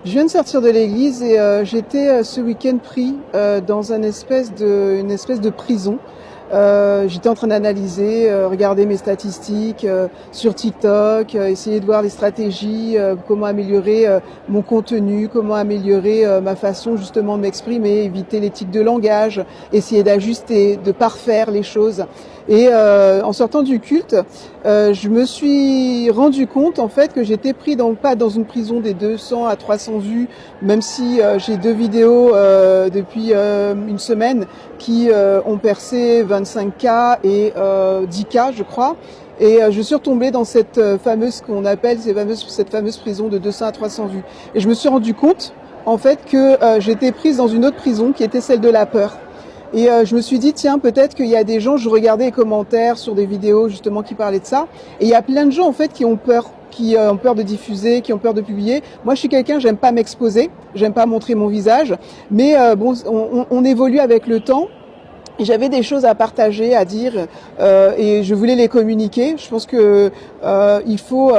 Je viens de sortir de l'église et j'étais ce week-end pris dans une espèce de prison. J'étais en train d'analyser, regarder mes statistiques sur TikTok, essayer de voir les stratégies, comment améliorer mon contenu, comment améliorer ma façon justement de m'exprimer, éviter les tics de langage, essayer d'ajuster, de parfaire les choses. Et en sortant du culte, je me suis rendu compte en fait que j'étais pris pas dans une prison des 200 à 300 vues, même si j'ai 2 vidéos depuis une semaine qui ont percé 25K et 10K je crois. Et je suis retombée dans cette fameuse cette fameuse prison de 200 à 300 vues. Et je me suis rendu compte en fait que j'étais prise dans une autre prison qui était celle de la peur. Et je me suis dit, tiens, peut-être qu'il y a des gens, je regardais les commentaires sur des vidéos justement qui parlaient de ça, et il y a plein de gens en fait qui ont peur de diffuser, qui ont peur de publier. Moi, je suis quelqu'un, j'aime pas m'exposer, j'aime pas montrer mon visage, mais bon, on évolue avec le temps. J'avais des choses à partager, à dire, et je voulais les communiquer. Je pense que il faut,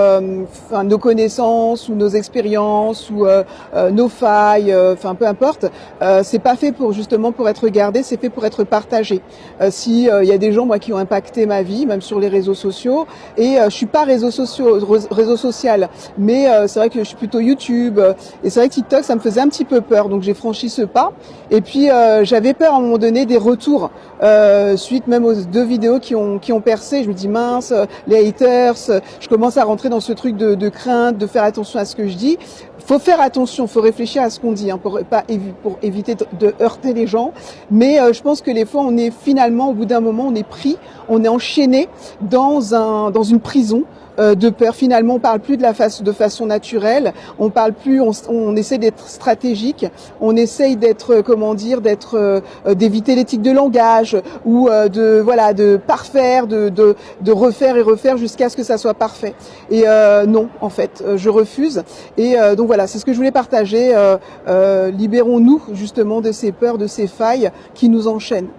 nos connaissances ou nos expériences ou nos failles, peu importe. C'est pas fait pour être regardé, c'est fait pour être partagé. Si il y a des gens moi qui ont impacté ma vie, même sur les réseaux sociaux, et je suis pas réseau social, mais c'est vrai que je suis plutôt YouTube, et c'est vrai que TikTok ça me faisait un petit peu peur, donc j'ai franchi ce pas. Et puis j'avais peur à un moment donné des retours. Suite même aux 2 vidéos qui ont percé, je me dis mince, les haters, je commence à rentrer dans ce truc de crainte, de faire attention à ce que je dis. Faut faire attention, faut réfléchir à ce qu'on dit, pour éviter de heurter les gens. Mais je pense que les fois on est finalement, au bout d'un moment, on est pris, on est enchaîné dans une prison de peur. Finalement, on parle plus de façon naturelle. On parle plus. On essaie d'être stratégique. On essaye d'éviter les tics de langage ou de parfaire, de refaire et refaire jusqu'à ce que ça soit parfait. Et non, en fait, je refuse. Et donc voilà, c'est ce que je voulais partager. Libérons-nous justement de ces peurs, de ces failles qui nous enchaînent.